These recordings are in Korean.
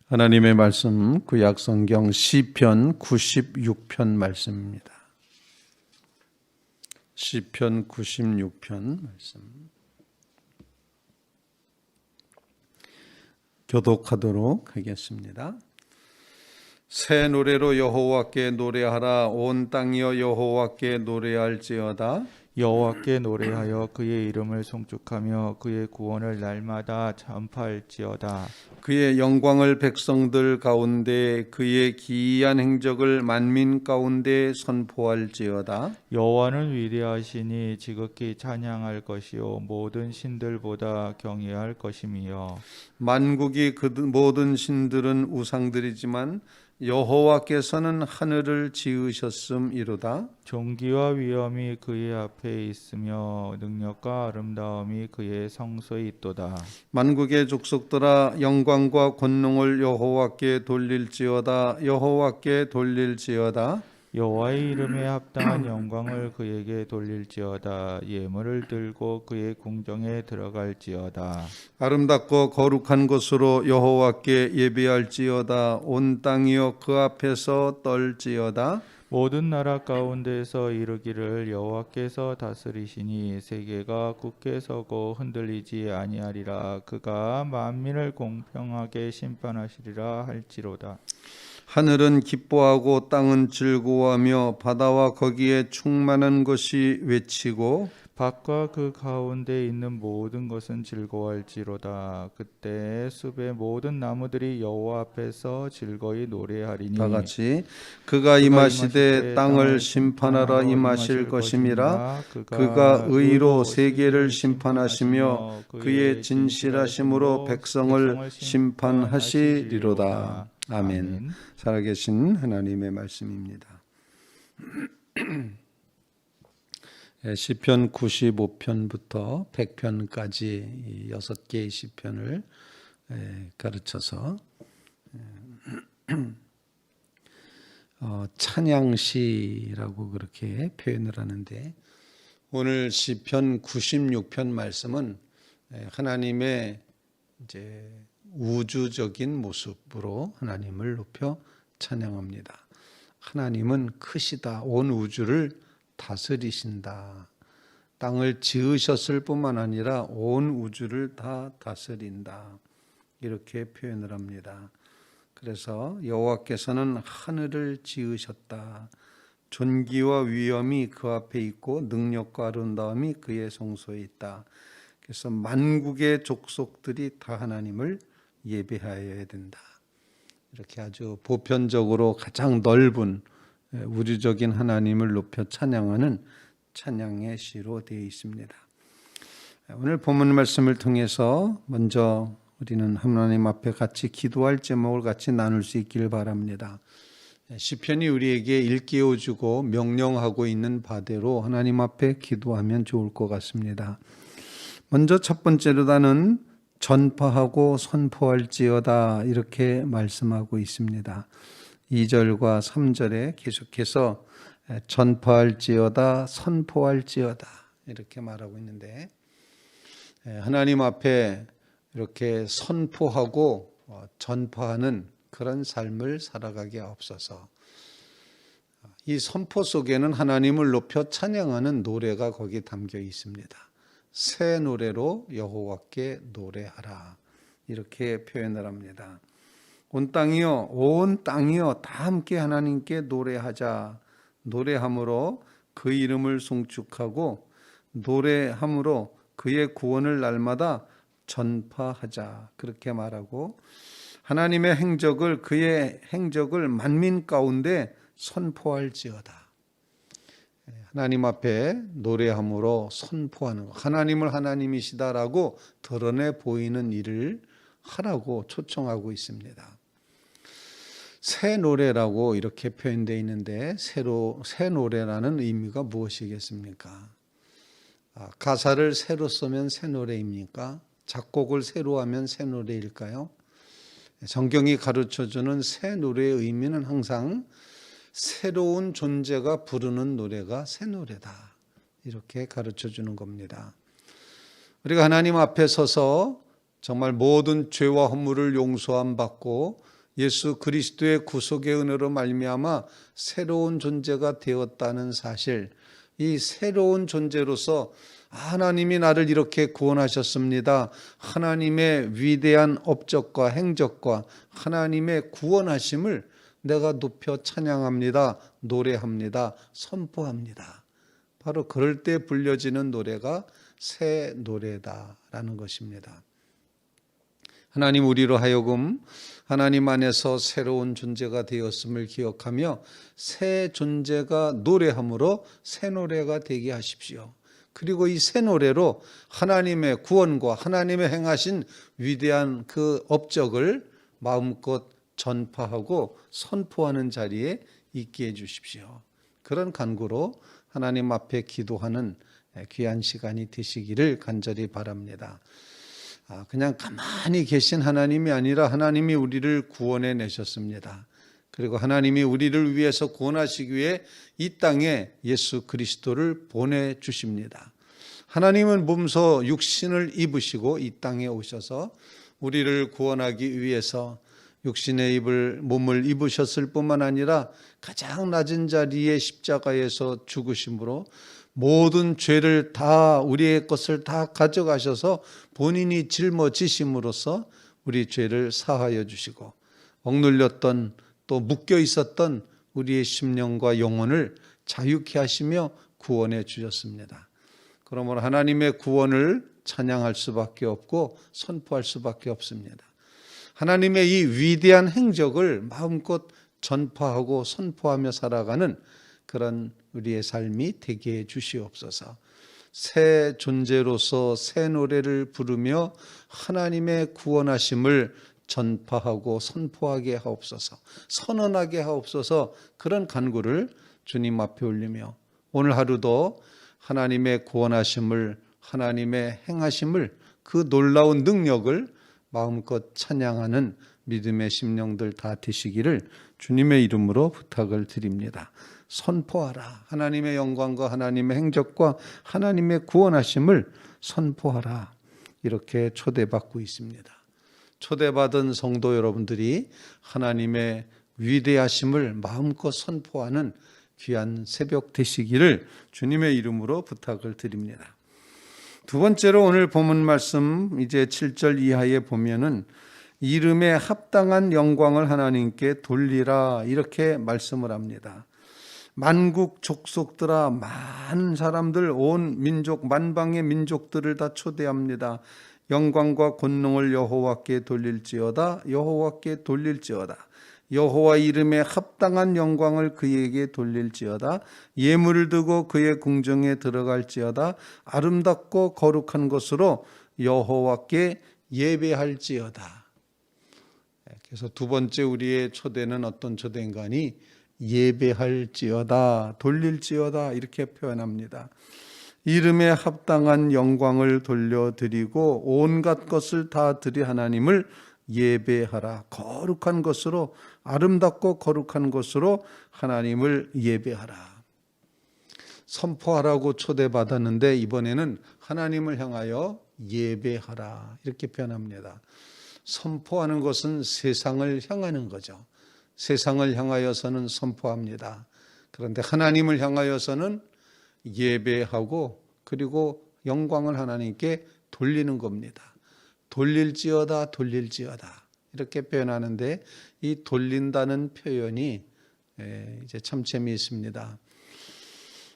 하나님의 말씀 구약 성경 시편 96편 말씀입니다. 시편 96편 말씀 교독하도록 하겠습니다. 새 노래로 여호와께 노래하라. 온 땅이여 여호와께 노래할지어다. 여호와께 노래하여 그의 이름을 송축하며 그의 구원을 날마다 전파할지어다. 그의 영광을 백성들 가운데 그의 기이한 행적을 만민 가운데 선포할지어다. 여호와는 위대하시니 지극히 찬양할 것이요 모든 신들보다 경외할 것임이요. 만국이 그 모든 신들은 우상들이지만 여호와께서는 하늘을 지으셨음이로다. 존귀와 위엄이 그의 앞에 있으며 능력과 아름다움이 그의 성소에 있도다. 만국의 족속들아 영광과 권능을 여호와께 돌릴지어다. 여호와께 돌릴지어다. 여호와의 이름에 합당한 영광을 그에게 돌릴지어다. 예물을 들고 그의 궁정에 들어갈지어다. 아름답고 거룩한 곳으로 여호와께 예배할지어다. 온 땅이여 그 앞에서 떨지어다. 모든 나라 가운데서 이르기를 여호와께서 다스리시니 세계가 굳게 서고 흔들리지 아니하리라. 그가 만민을 공평하게 심판하시리라 할지로다. 하늘은 기뻐하고 땅은 즐거워하며 바다와 거기에 충만한 것이 외치고 밭과 그 가운데 있는 모든 것은 즐거워할지로다. 그때 숲의 모든 나무들이 여호와 앞에서 즐거이 노래하리니 다 같이 그가 임하시되 땅을 심판하러 임하실 것임이라. 그가 의로 세계를 심판하시며 그의 진실하심으로 백성을 심판하시리로다. 아멘. 살아계신 하나님의 말씀입니다. 시편 95편부터 100편까지 6개의 시편을 가르쳐서 찬양시라고 그렇게 표현을 하는데, 오늘 시편 96편 말씀은 하나님의 이제 우주적인 모습으로 하나님을 높여 찬양합니다. 하나님은 크시다. 온 우주를 다스리신다. 땅을 지으셨을 뿐만 아니라 온 우주를 다 다스린다. 이렇게 표현을 합니다. 그래서 여호와께서는 하늘을 지으셨다. 존귀와 위엄이 그 앞에 있고 능력과 아름다움이 그의 성소에 있다. 그래서 만국의 족속들이 다 하나님을 예배하여야 된다. 이렇게 아주 보편적으로 가장 넓은 우주적인 하나님을 높여 찬양하는 찬양의 시로 되어 있습니다. 오늘 본문 말씀을 통해서 먼저 우리는 하나님 앞에 같이 기도할 제목을 같이 나눌 수 있기를 바랍니다. 시편이 우리에게 일깨워주고 명령하고 있는 바대로 하나님 앞에 기도하면 좋을 것 같습니다. 먼저 첫 번째로 나는 전파하고 선포할지어다 이렇게 말씀하고 있습니다. 2절과 3절에 계속해서 전파할지어다 선포할지어다 이렇게 말하고 있는데, 하나님 앞에 이렇게 선포하고 전파하는 그런 삶을 살아가게 하옵소서. 이 선포 속에는 하나님을 높여 찬양하는 노래가 거기 담겨 있습니다. 새 노래로 여호와께 노래하라 이렇게 표현을 합니다. 온 땅이여 다 함께 하나님께 노래하자. 노래함으로 그 이름을 송축하고 노래함으로 그의 구원을 날마다 전파하자 그렇게 말하고, 하나님의 행적을 그의 행적을 만민 가운데 선포할지어다. 하나님 앞에 노래함으로 선포하는 것, 하나님을 하나님이시다라고 드러내 보이는 일을 하라고 초청하고 있습니다. 새 노래라고 이렇게 표현되어 있는데, 새 노래라는 의미가 무엇이겠습니까? 가사를 새로 쓰면 새 노래입니까? 작곡을 새로 하면 새 노래일까요? 성경이 가르쳐주는 새 노래의 의미는 항상 새로운 존재가 부르는 노래가 새 노래다 이렇게 가르쳐주는 겁니다. 우리가 하나님 앞에 서서 정말 모든 죄와 허물을 용서함 받고 예수 그리스도의 구속의 은혜로 말미암아 새로운 존재가 되었다는 사실, 이 새로운 존재로서 하나님이 나를 이렇게 구원하셨습니다. 하나님의 위대한 업적과 행적과 하나님의 구원하심을 내가 높여 찬양합니다. 노래합니다. 선포합니다. 바로 그럴 때 불려지는 노래가 새 노래다라는 것입니다. 하나님 우리로 하여금 하나님 안에서 새로운 존재가 되었음을 기억하며 새 존재가 노래함으로 새 노래가 되게 하십시오. 그리고 이 새 노래로 하나님의 구원과 하나님의 행하신 위대한 그 업적을 마음껏 전파하고 선포하는 자리에 있게 해주십시오. 그런 간구로 하나님 앞에 기도하는 귀한 시간이 되시기를 간절히 바랍니다. 그냥 가만히 계신 하나님이 아니라 하나님이 우리를 구원해 내셨습니다. 그리고 하나님이 우리를 위해서 구원하시기 위해 이 땅에 예수 그리스도를 보내주십니다. 하나님은 몸소 육신을 입으시고 이 땅에 오셔서 우리를 구원하기 위해서 육신의 몸을 입으셨을 뿐만 아니라 가장 낮은 자리에 십자가에서 죽으심으로 모든 죄를 다 우리의 것을 다 가져가셔서 본인이 짊어지심으로써 우리 죄를 사하여 주시고 억눌렸던 또 묶여 있었던 우리의 심령과 영혼을 자유케 하시며 구원해 주셨습니다. 그러므로 하나님의 구원을 찬양할 수밖에 없고 선포할 수밖에 없습니다. 하나님의 이 위대한 행적을 마음껏 전파하고 선포하며 살아가는 그런 우리의 삶이 되게 해 주시옵소서. 새 존재로서 새 노래를 부르며 하나님의 구원하심을 전파하고 선포하게 하옵소서. 선언하게 하옵소서. 그런 간구를 주님 앞에 올리며 오늘 하루도 하나님의 구원하심을, 하나님의 행하심을, 그 놀라운 능력을 마음껏 찬양하는 믿음의 심령들 다 되시기를 주님의 이름으로 부탁을 드립니다. 선포하라. 하나님의 영광과 하나님의 행적과 하나님의 구원하심을 선포하라. 이렇게 초대받고 있습니다. 초대받은 성도 여러분들이 하나님의 위대하심을 마음껏 선포하는 귀한 새벽 되시기를 주님의 이름으로 부탁을 드립니다. 두 번째로 오늘 본문 말씀 이제 7절 이하에 보면은 이름에 합당한 영광을 하나님께 돌리라 이렇게 말씀을 합니다. 만국 족속들아, 많은 사람들, 온 민족, 만방의 민족들을 다 초대합니다. 영광과 권능을 여호와께 돌릴지어다. 여호와께 돌릴지어다. 여호와 이름에 합당한 영광을 그에게 돌릴지어다. 예물을 두고 그의 궁정에 들어갈지어다. 아름답고 거룩한 것으로 여호와께 예배할지어다. 그래서 두 번째 우리의 초대는 어떤 초대인가니 예배할지어다, 돌릴지어다 이렇게 표현합니다. 이름에 합당한 영광을 돌려드리고 온갖 것을 다 드리 하나님을 예배하라. 거룩한 것으로, 아름답고 거룩한 것으로 하나님을 예배하라. 선포하라고 초대받았는데 이번에는 하나님을 향하여 예배하라 이렇게 표현합니다. 선포하는 것은 세상을 향하는 거죠. 세상을 향하여서는 선포합니다. 그런데 하나님을 향하여서는 예배하고 그리고 영광을 하나님께 돌리는 겁니다. 돌릴지어다, 돌릴지어다 이렇게 표현하는데 이 돌린다는 표현이 이제 참 재미있습니다.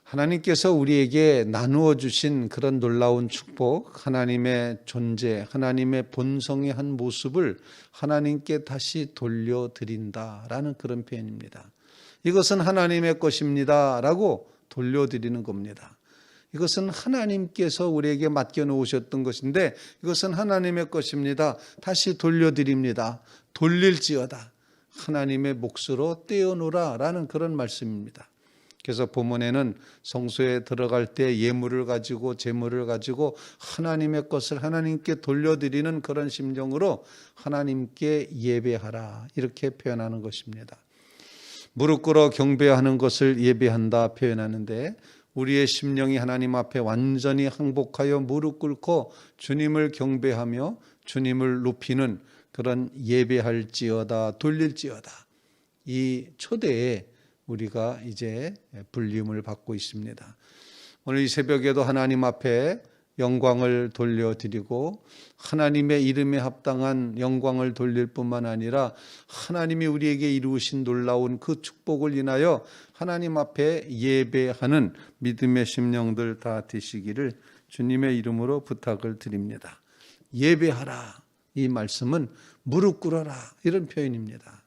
하나님께서 우리에게 나누어 주신 그런 놀라운 축복, 하나님의 존재, 하나님의 본성의 한 모습을 하나님께 다시 돌려드린다라는 그런 표현입니다. 이것은 하나님의 것입니다 라고 돌려드리는 겁니다. 이것은 하나님께서 우리에게 맡겨놓으셨던 것인데 이것은 하나님의 것입니다. 다시 돌려드립니다. 돌릴지어다. 하나님의 몫으로 떼어놓으라 라는 그런 말씀입니다. 그래서 본문에는 성소에 들어갈 때 예물을 가지고 제물을 가지고 하나님의 것을 하나님께 돌려드리는 그런 심정으로 하나님께 예배하라 이렇게 표현하는 것입니다. 무릎 꿇어 경배하는 것을 예배한다 표현하는데 우리의 심령이 하나님 앞에 완전히 항복하여 무릎 꿇고 주님을 경배하며 주님을 높이는 그런 예배할지어다 돌릴지어다 이 초대에 우리가 이제 불림을 받고 있습니다. 오늘 이 새벽에도 하나님 앞에 영광을 돌려드리고 하나님의 이름에 합당한 영광을 돌릴 뿐만 아니라 하나님이 우리에게 이루신 놀라운 그 축복을 인하여 하나님 앞에 예배하는 믿음의 심령들 다 되시기를 주님의 이름으로 부탁을 드립니다. 예배하라 이 말씀은 무릎 꿇어라 이런 표현입니다.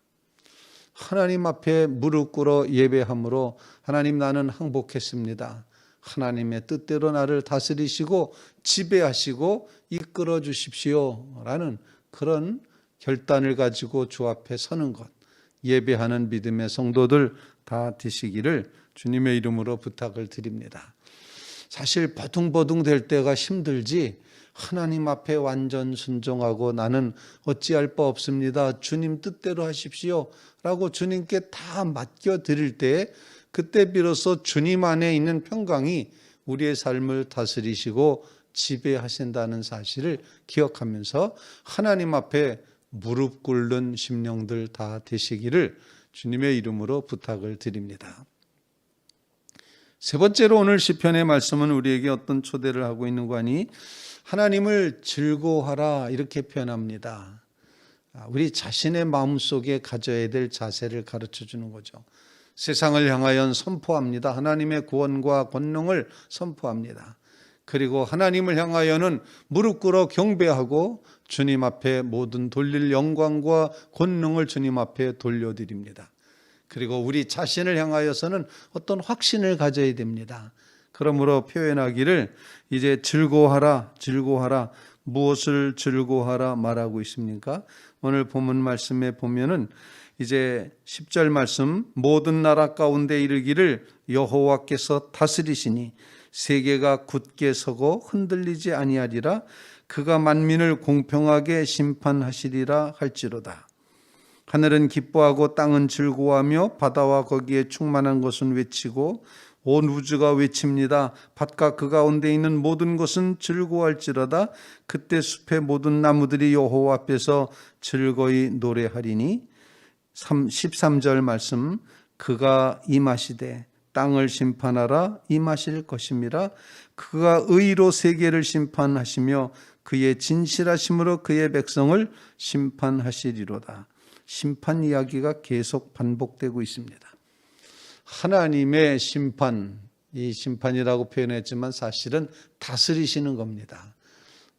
하나님 앞에 무릎 꿇어 예배함으로 하나님 나는 항복했습니다. 하나님의 뜻대로 나를 다스리시고 지배하시고 이끌어 주십시오 라는 그런 결단을 가지고 주 앞에 서는 것, 예배하는 믿음의 성도들 다 되시기를 주님의 이름으로 부탁을 드립니다. 사실 버둥버둥 될 때가 힘들지 하나님 앞에 완전 순종하고 나는 어찌할 바 없습니다. 주님 뜻대로 하십시오 라고 주님께 다 맡겨드릴 때 그때 비로소 주님 안에 있는 평강이 우리의 삶을 다스리시고 지배하신다는 사실을 기억하면서 하나님 앞에 무릎 꿇는 심령들 다 되시기를 주님의 이름으로 부탁을 드립니다. 세 번째로 오늘 시편의 말씀은 우리에게 어떤 초대를 하고 있는 거니 하나님을 즐거워하라 이렇게 표현합니다. 우리 자신의 마음속에 가져야 될 자세를 가르쳐 주는 거죠. 세상을 향하여 선포합니다. 하나님의 구원과 권능을 선포합니다. 그리고 하나님을 향하여는 무릎 꿇어 경배하고 주님 앞에 모든 돌릴 영광과 권능을 주님 앞에 돌려드립니다. 그리고 우리 자신을 향하여서는 어떤 확신을 가져야 됩니다. 그러므로 표현하기를 이제 즐거워하라 즐거워하라 무엇을 즐거워하라 말하고 있습니까? 오늘 본문 말씀에 보면은 이제 10절 말씀 모든 나라 가운데 이르기를 여호와께서 다스리시니 세계가 굳게 서고 흔들리지 아니하리라 그가 만민을 공평하게 심판하시리라 할지로다. 하늘은 기뻐하고 땅은 즐거워하며 바다와 거기에 충만한 것은 외치고 온 우주가 외칩니다. 밭과 그 가운데 있는 모든 것은 즐거워할지로다. 그때 숲의 모든 나무들이 여호와 앞에서 즐거이 노래하리니 13절 말씀 그가 임하시되 땅을 심판하라 임하실 것임이라 그가 의로 세계를 심판하시며 그의 진실하심으로 그의 백성을 심판하시리로다. 심판 이야기가 계속 반복되고 있습니다. 하나님의 심판, 이 심판이라고 표현했지만 사실은 다스리시는 겁니다.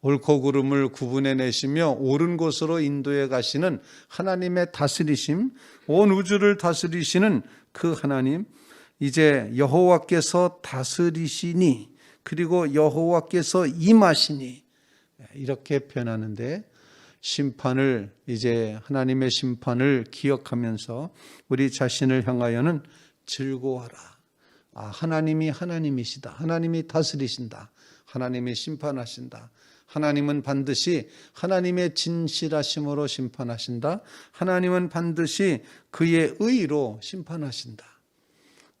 옳고 그름을 구분해내시며 옳은 곳으로 인도해 가시는 하나님의 다스리심, 온 우주를 다스리시는 그 하나님, 이제 여호와께서 다스리시니 그리고 여호와께서 임하시니 이렇게 표현하는데 심판을 이제 하나님의 심판을 기억하면서 우리 자신을 향하여는 즐거워하라. 하나님이 하나님이시다. 하나님이 다스리신다. 하나님이 심판하신다. 하나님은 반드시 하나님의 진실하심으로 심판하신다. 하나님은 반드시 그의 의로 심판하신다.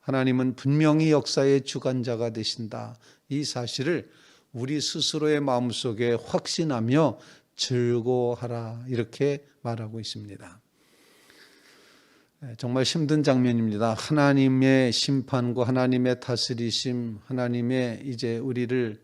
하나님은 분명히 역사의 주관자가 되신다. 이 사실을 우리 스스로의 마음속에 확신하며 즐거워하라 이렇게 말하고 있습니다. 정말 힘든 장면입니다. 하나님의 심판과 하나님의 다스리심, 하나님의 이제 우리를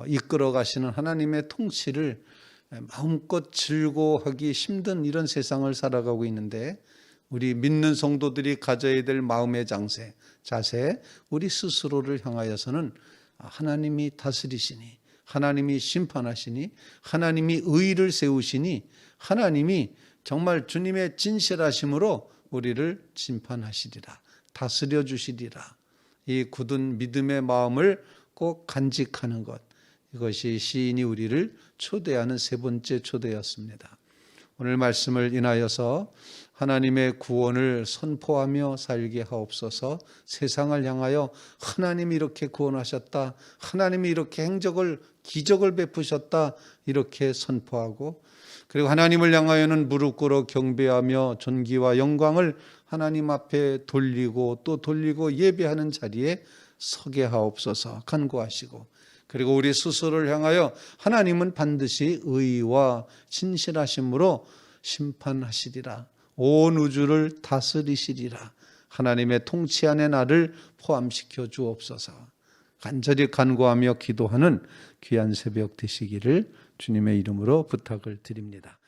이끌어 가시는 하나님의 통치를 마음껏 즐거워하기 힘든 이런 세상을 살아가고 있는데 우리 믿는 성도들이 가져야 될 마음의 자세, 우리 스스로를 향하여서는 하나님이 다스리시니 하나님이 심판하시니 하나님이 의를 세우시니 하나님이 정말 주님의 진실하심으로 우리를 심판하시리라 다스려 주시리라 이 굳은 믿음의 마음을 꼭 간직하는 것 이것이 시인이 우리를 초대하는 세 번째 초대였습니다. 오늘 말씀을 인하여서 하나님의 구원을 선포하며 살게 하옵소서. 세상을 향하여 하나님이 이렇게 구원하셨다. 하나님이 이렇게 기적을 베푸셨다. 이렇게 선포하고 그리고 하나님을 향하여는 무릎 꿇어 경배하며 존귀와 영광을 하나님 앞에 돌리고 또 돌리고 예배하는 자리에 서게 하옵소서 간구하시고 그리고 우리 스스로를 향하여 하나님은 반드시 의와 진실하심으로 심판하시리라. 온 우주를 다스리시리라. 하나님의 통치 안에 나를 포함시켜 주옵소서. 간절히 간구하며 기도하는 귀한 새벽 되시기를 주님의 이름으로 부탁을 드립니다.